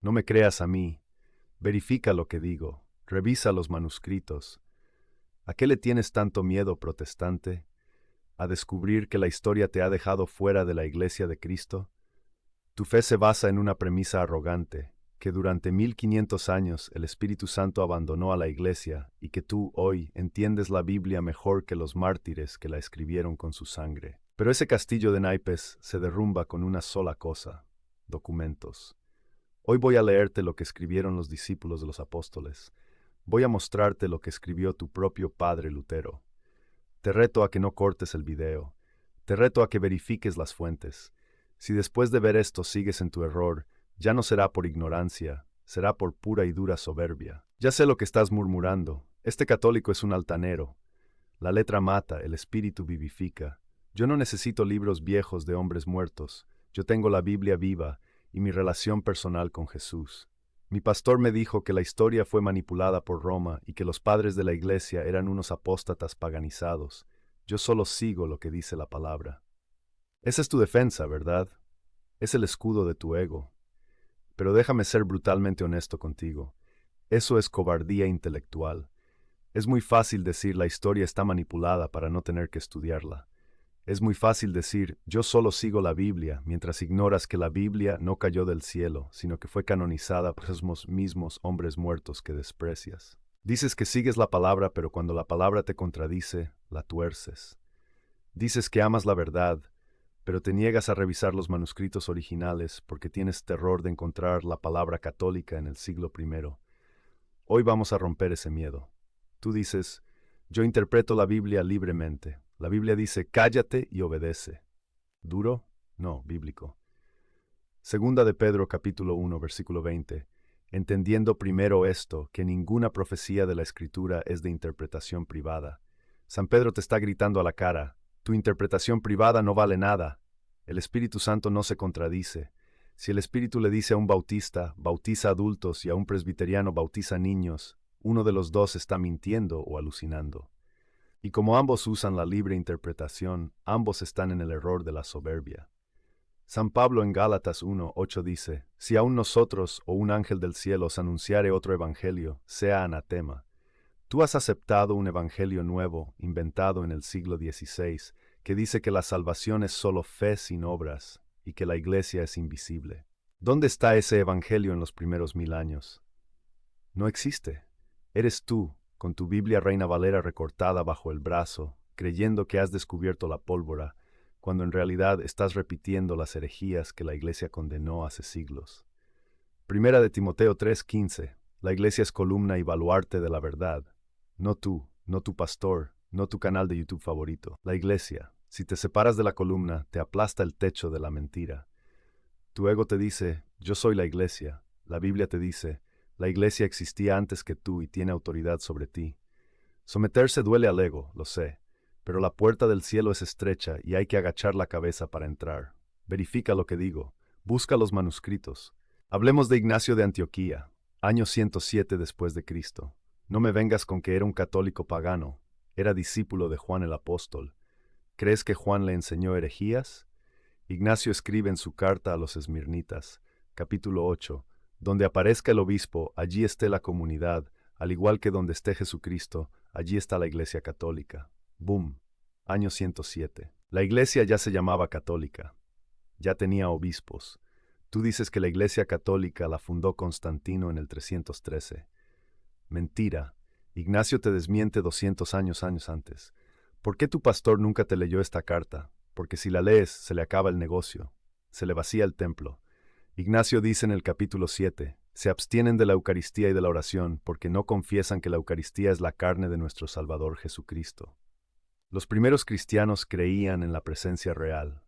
No me creas a mí. Verifica lo que digo. Revisa los manuscritos. ¿A qué le tienes tanto miedo, protestante? ¿A descubrir que la historia te ha dejado fuera de la Iglesia de Cristo? Tu fe se basa en una premisa arrogante, que durante 1500 años el Espíritu Santo abandonó a la Iglesia y que tú hoy entiendes la Biblia mejor que los mártires que la escribieron con su sangre. Pero ese castillo de naipes se derrumba con una sola cosa: documentos. Hoy voy a leerte lo que escribieron los discípulos de los apóstoles. Voy a mostrarte lo que escribió tu propio padre Lutero. Te reto a que no cortes el video. Te reto a que verifiques las fuentes. Si después de ver esto sigues en tu error, ya no será por ignorancia, será por pura y dura soberbia. Ya sé lo que estás murmurando. Este católico es un altanero. La letra mata, el espíritu vivifica. Yo no necesito libros viejos de hombres muertos. Yo tengo la Biblia viva y mi relación personal con Jesús. Mi pastor me dijo que la historia fue manipulada por Roma y que los padres de la Iglesia eran unos apóstatas paganizados. Yo solo sigo lo que dice la palabra. Esa es tu defensa, ¿verdad? Es el escudo de tu ego. Pero déjame ser brutalmente honesto contigo. Eso es cobardía intelectual. Es muy fácil decir la historia está manipulada para no tener que estudiarla. Es muy fácil decir yo solo sigo la Biblia mientras ignoras que la Biblia no cayó del cielo, sino que fue canonizada por esos mismos hombres muertos que desprecias. Dices que sigues la palabra, pero cuando la palabra te contradice, la tuerces. Dices que amas la verdad, pero te niegas a revisar los manuscritos originales porque tienes terror de encontrar la palabra católica en el siglo I. Hoy vamos a romper ese miedo. Tú dices, yo interpreto la Biblia libremente. La Biblia dice, cállate y obedece. ¿Duro? No, bíblico. Segunda de Pedro capítulo 1 versículo 20. Entendiendo primero esto, que ninguna profecía de la Escritura es de interpretación privada. San Pedro te está gritando a la cara, tu interpretación privada no vale nada. El Espíritu Santo no se contradice. Si el Espíritu le dice a un bautista, bautiza adultos, y a un presbiteriano, bautiza niños, uno de los dos está mintiendo o alucinando. Y como ambos usan la libre interpretación, ambos están en el error de la soberbia. San Pablo en Gálatas 1:8 dice, si aun nosotros o un ángel del cielo os anunciare otro evangelio, sea anatema. Tú has aceptado un evangelio nuevo, inventado en el siglo XVI, que dice que la salvación es solo fe sin obras y que la iglesia es invisible. ¿Dónde está ese evangelio en los primeros 1000 años? No existe. Eres tú, con tu Biblia Reina Valera recortada bajo el brazo, creyendo que has descubierto la pólvora, cuando en realidad estás repitiendo las herejías que la iglesia condenó hace siglos. Primera de Timoteo 3:15. La iglesia es columna y baluarte de la verdad. No tú, no tu pastor, no tu canal de YouTube favorito. La iglesia. Si te separas de la columna, te aplasta el techo de la mentira. Tu ego te dice, yo soy la iglesia. La Biblia te dice, la iglesia existía antes que tú y tiene autoridad sobre ti. Someterse duele al ego, lo sé, pero la puerta del cielo es estrecha y hay que agachar la cabeza para entrar. Verifica lo que digo. Busca los manuscritos. Hablemos de Ignacio de Antioquía, año 107 después de Cristo. No me vengas con que era un católico pagano. Era discípulo de Juan el Apóstol. ¿Crees que Juan le enseñó herejías? Ignacio escribe en su carta a los esmirnitas, capítulo 8, donde aparezca el obispo, allí esté la comunidad, al igual que donde esté Jesucristo, allí está la Iglesia Católica. Boom. Año 107. La Iglesia ya se llamaba católica. Ya tenía obispos. Tú dices que la Iglesia Católica la fundó Constantino en el 313. Mentira. Ignacio te desmiente 200 años antes. ¿Por qué tu pastor nunca te leyó esta carta? Porque si la lees, se le acaba el negocio. Se le vacía el templo. Ignacio dice en el capítulo 7, se abstienen de la Eucaristía y de la oración porque no confiesan que la Eucaristía es la carne de nuestro Salvador Jesucristo. Los primeros cristianos creían en la presencia real.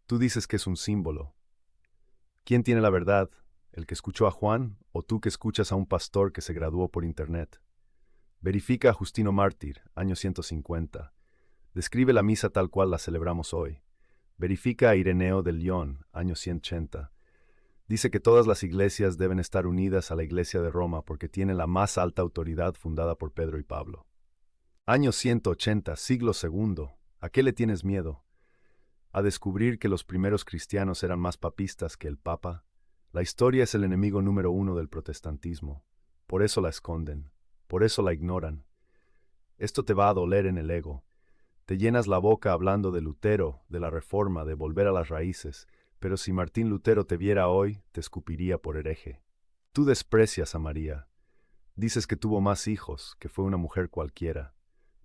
Tú dices que es un símbolo. ¿Quién tiene la verdad? ¿El que escuchó a Juan o tú que escuchas a un pastor que se graduó por internet? Verifica a Justino Mártir, año 150. Describe la misa tal cual la celebramos hoy. Verifica a Ireneo de León, año 180. Dice que todas las iglesias deben estar unidas a la Iglesia de Roma porque tiene la más alta autoridad fundada por Pedro y Pablo. Año 180, siglo II. ¿A qué le tienes miedo? ¿A descubrir que los primeros cristianos eran más papistas que el Papa? La historia es el enemigo número uno del protestantismo. Por eso la esconden, por eso la ignoran. Esto te va a doler en el ego. Te llenas la boca hablando de Lutero, de la Reforma, de volver a las raíces, pero si Martín Lutero te viera hoy, te escupiría por hereje. Tú desprecias a María. Dices que tuvo más hijos, que fue una mujer cualquiera.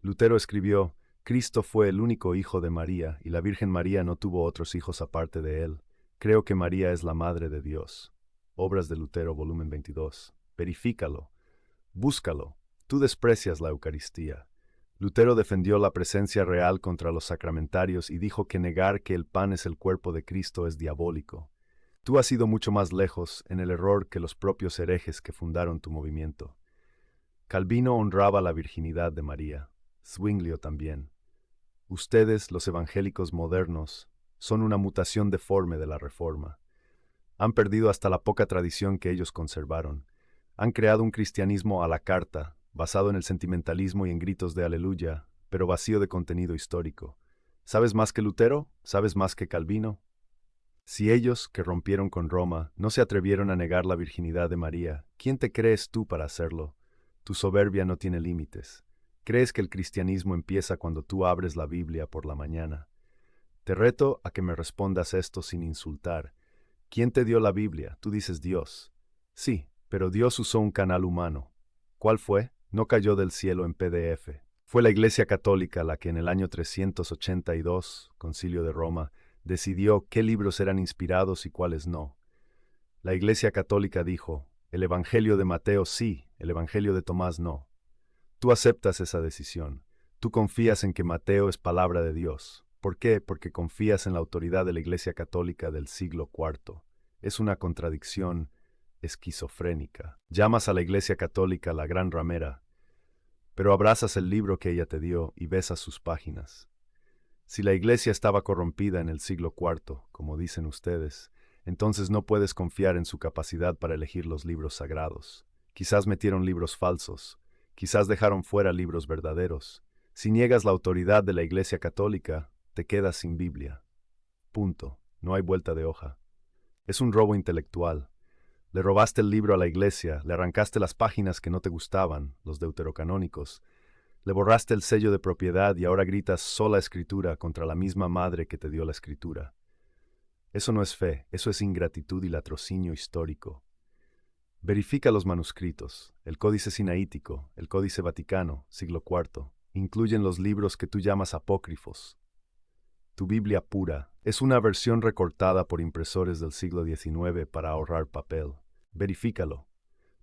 Lutero escribió, Cristo fue el único hijo de María, y la Virgen María no tuvo otros hijos aparte de él. Creo que María es la Madre de Dios. Obras de Lutero, volumen 22. Verifícalo. Búscalo. Tú desprecias la Eucaristía. Lutero defendió la presencia real contra los sacramentarios y dijo que negar que el pan es el cuerpo de Cristo es diabólico. Tú has ido mucho más lejos en el error que los propios herejes que fundaron tu movimiento. Calvino honraba la virginidad de María. Zwinglio también. Ustedes, los evangélicos modernos, son una mutación deforme de la Reforma. Han perdido hasta la poca tradición que ellos conservaron. Han creado un cristianismo a la carta, basado en el sentimentalismo y en gritos de aleluya, pero vacío de contenido histórico. ¿Sabes más que Lutero? ¿Sabes más que Calvino? Si ellos, que rompieron con Roma, no se atrevieron a negar la virginidad de María, ¿quién te crees tú para hacerlo? Tu soberbia no tiene límites. ¿Crees que el cristianismo empieza cuando tú abres la Biblia por la mañana? Te reto a que me respondas esto sin insultar. ¿Quién te dio la Biblia? Tú dices Dios. Sí, pero Dios usó un canal humano. ¿Cuál fue? No cayó del cielo en PDF. Fue la Iglesia Católica la que en el año 382, Concilio de Roma, decidió qué libros eran inspirados y cuáles no. La Iglesia Católica dijo, el Evangelio de Mateo sí, el Evangelio de Tomás no. Tú aceptas esa decisión. Tú confías en que Mateo es palabra de Dios. ¿Por qué? Porque confías en la autoridad de la Iglesia Católica del siglo IV. Es una contradicción esquizofrénica. Llamas a la Iglesia Católica la gran ramera, pero abrazas el libro que ella te dio y besas sus páginas. Si la Iglesia estaba corrompida en el siglo IV, como dicen ustedes, entonces no puedes confiar en su capacidad para elegir los libros sagrados. Quizás metieron libros falsos, quizás dejaron fuera libros verdaderos. Si niegas la autoridad de la Iglesia Católica, te quedas sin Biblia. Punto. No hay vuelta de hoja. Es un robo intelectual. Le robaste el libro a la Iglesia, le arrancaste las páginas que no te gustaban, los deuterocanónicos, le borraste el sello de propiedad y ahora gritas sola escritura contra la misma madre que te dio la escritura. Eso no es fe, eso es ingratitud y latrocinio histórico. Verifica los manuscritos, el Códice Sinaítico, el Códice Vaticano, siglo IV, incluyen los libros que tú llamas apócrifos. Tu Biblia pura es una versión recortada por impresores del siglo XIX para ahorrar papel. Verifícalo.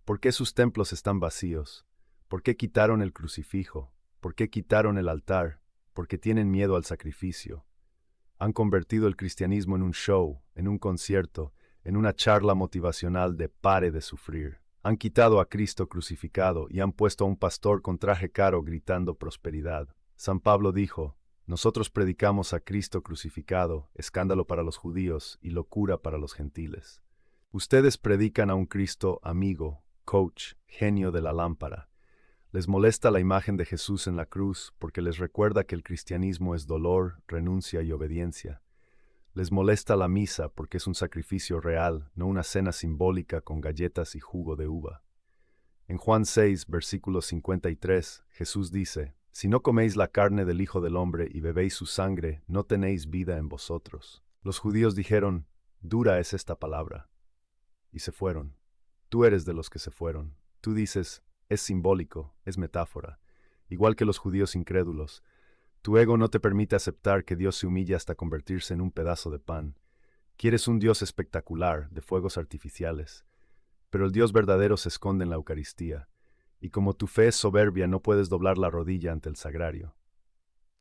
¿Por qué sus templos están vacíos? ¿Por qué quitaron el crucifijo? ¿Por qué quitaron el altar? Porque tienen miedo al sacrificio. Han convertido el cristianismo en un show, en un concierto, en una charla motivacional de pare de sufrir. Han quitado a Cristo crucificado y han puesto a un pastor con traje caro gritando prosperidad. San Pablo dijo, nosotros predicamos a Cristo crucificado, escándalo para los judíos y locura para los gentiles. Ustedes predican a un Cristo amigo, coach, genio de la lámpara. Les molesta la imagen de Jesús en la cruz porque les recuerda que el cristianismo es dolor, renuncia y obediencia. Les molesta la misa porque es un sacrificio real, no una cena simbólica con galletas y jugo de uva. En Juan 6, versículo 53, Jesús dice, si no coméis la carne del Hijo del Hombre y bebéis su sangre, no tenéis vida en vosotros. Los judíos dijeron, dura es esta palabra. Y se fueron. Tú eres de los que se fueron. Tú dices, es simbólico, es metáfora. Igual que los judíos incrédulos, tu ego no te permite aceptar que Dios se humilla hasta convertirse en un pedazo de pan. Quieres un Dios espectacular, de fuegos artificiales. Pero el Dios verdadero se esconde en la Eucaristía, y como tu fe es soberbia no puedes doblar la rodilla ante el sagrario.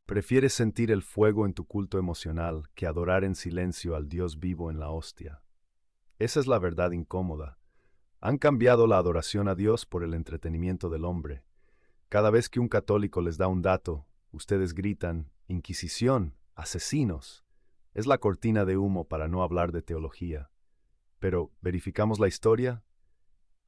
Prefieres sentir el fuego en tu culto emocional que adorar en silencio al Dios vivo en la hostia. Esa es la verdad incómoda. Han cambiado la adoración a Dios por el entretenimiento del hombre. Cada vez que un católico les da un dato, ustedes gritan, Inquisición, asesinos. Es la cortina de humo para no hablar de teología. Pero, ¿verificamos la historia?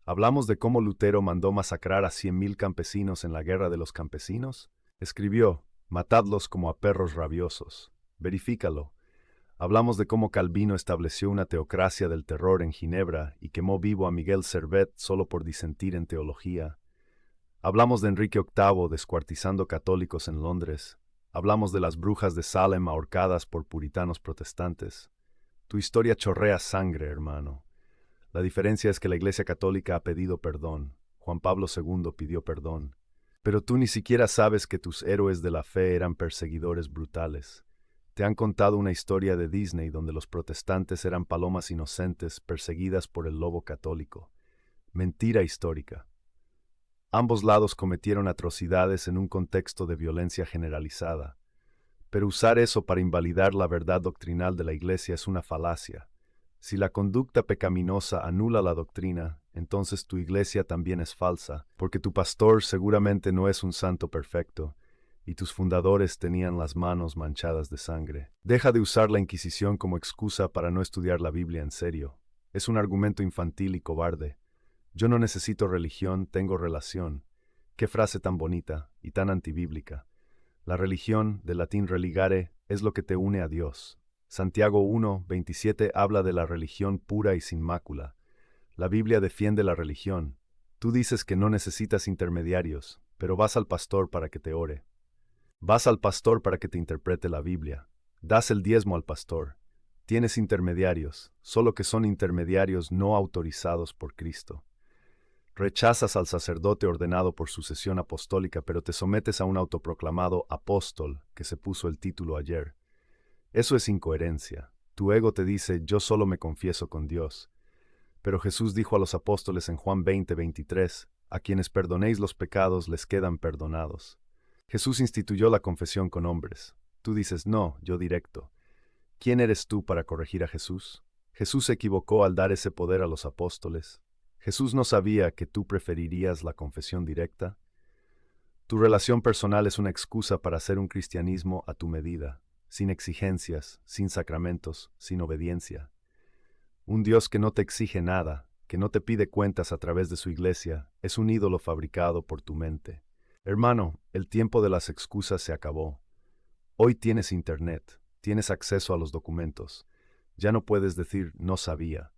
¿Hablamos de cómo Lutero mandó masacrar a 100,000 campesinos en la Guerra de los Campesinos? Escribió, matadlos como a perros rabiosos. Verifícalo. Hablamos de cómo Calvino estableció una teocracia del terror en Ginebra y quemó vivo a Miguel Servet solo por disentir en teología. Hablamos de Enrique VIII descuartizando católicos en Londres. Hablamos de las brujas de Salem ahorcadas por puritanos protestantes. Tu historia chorrea sangre, hermano. La diferencia es que la Iglesia Católica ha pedido perdón. Juan Pablo II pidió perdón. Pero tú ni siquiera sabes que tus héroes de la fe eran perseguidores brutales. Te han contado una historia de Disney donde los protestantes eran palomas inocentes perseguidas por el lobo católico. Mentira histórica. Ambos lados cometieron atrocidades en un contexto de violencia generalizada. Pero usar eso para invalidar la verdad doctrinal de la Iglesia es una falacia. Si la conducta pecaminosa anula la doctrina, entonces tu Iglesia también es falsa, porque tu pastor seguramente no es un santo perfecto, y tus fundadores tenían las manos manchadas de sangre. Deja de usar la Inquisición como excusa para no estudiar la Biblia en serio. Es un argumento infantil y cobarde. Yo no necesito religión, tengo relación. Qué frase tan bonita y tan antibíblica. La religión, del latín religare, es lo que te une a Dios. Santiago 1:27 habla de la religión pura y sin mácula. La Biblia defiende la religión. Tú dices que no necesitas intermediarios, pero vas al pastor para que te ore. Vas al pastor para que te interprete la Biblia. Das el diezmo al pastor. Tienes intermediarios, solo que son intermediarios no autorizados por Cristo. Rechazas al sacerdote ordenado por sucesión apostólica, pero te sometes a un autoproclamado apóstol que se puso el título ayer. Eso es incoherencia. Tu ego te dice, yo solo me confieso con Dios. Pero Jesús dijo a los apóstoles en Juan 20:23, a quienes perdonéis los pecados les quedan perdonados. Jesús instituyó la confesión con hombres. Tú dices, no, yo directo. ¿Quién eres tú para corregir a Jesús? Jesús se equivocó al dar ese poder a los apóstoles. Jesús no sabía que tú preferirías la confesión directa. Tu relación personal es una excusa para hacer un cristianismo a tu medida, sin exigencias, sin sacramentos, sin obediencia. Un Dios que no te exige nada, que no te pide cuentas a través de su iglesia, es un ídolo fabricado por tu mente. Hermano, el tiempo de las excusas se acabó. Hoy tienes internet, tienes acceso a los documentos. Ya no puedes decir no sabía.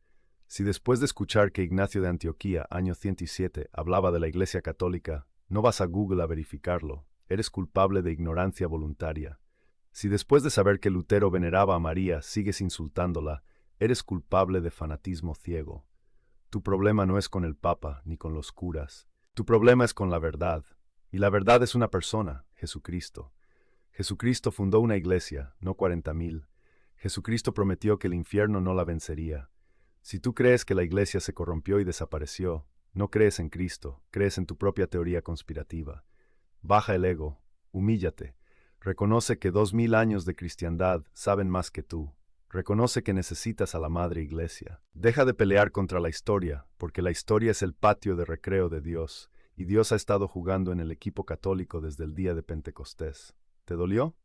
Si después de escuchar que Ignacio de Antioquía, año 107, hablaba de la Iglesia Católica, no vas a Google a verificarlo, eres culpable de ignorancia voluntaria. Si después de saber que Lutero veneraba a María sigues insultándola, eres culpable de fanatismo ciego. Tu problema no es con el Papa ni con los curas. Tu problema es con la verdad. Y la verdad es una persona, Jesucristo. Jesucristo fundó una iglesia, no 40,000. Jesucristo prometió que el infierno no la vencería. Si tú crees que la iglesia se corrompió y desapareció, no crees en Cristo, crees en tu propia teoría conspirativa. Baja el ego, humíllate, reconoce que 2000 años de cristiandad saben más que tú. Reconoce que necesitas a la Madre Iglesia. Deja de pelear contra la historia, porque la historia es el patio de recreo de Dios, y Dios ha estado jugando en el equipo católico desde el día de Pentecostés. ¿Te dolió?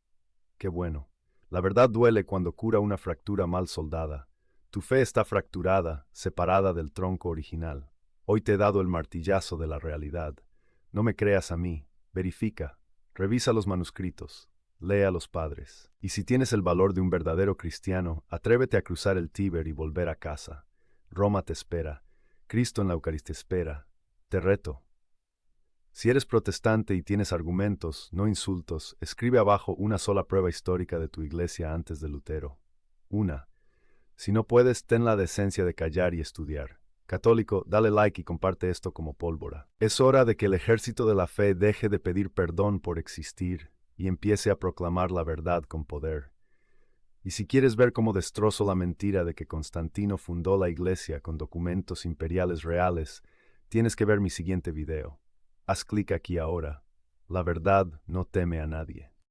Qué bueno. La verdad duele cuando cura una fractura mal soldada. Tu fe está fracturada, separada del tronco original. Hoy te he dado el martillazo de la realidad. No me creas a mí, verifica, revisa los manuscritos, lee a los padres. Y si tienes el valor de un verdadero cristiano, atrévete a cruzar el Tíber y volver a casa. Roma te espera, Cristo en la Eucaristía espera. Te reto. Si eres protestante y tienes argumentos, no insultos, escribe abajo una sola prueba histórica de tu iglesia antes de Lutero. Una. Si no puedes, ten la decencia de callar y estudiar. Católico, dale like y comparte esto como pólvora. Es hora de que el ejército de la fe deje de pedir perdón por existir y empiece a proclamar la verdad con poder. Y si quieres ver cómo destrozo la mentira de que Constantino fundó la iglesia con documentos imperiales reales, tienes que ver mi siguiente video. Haz clic aquí ahora. La verdad no teme a nadie.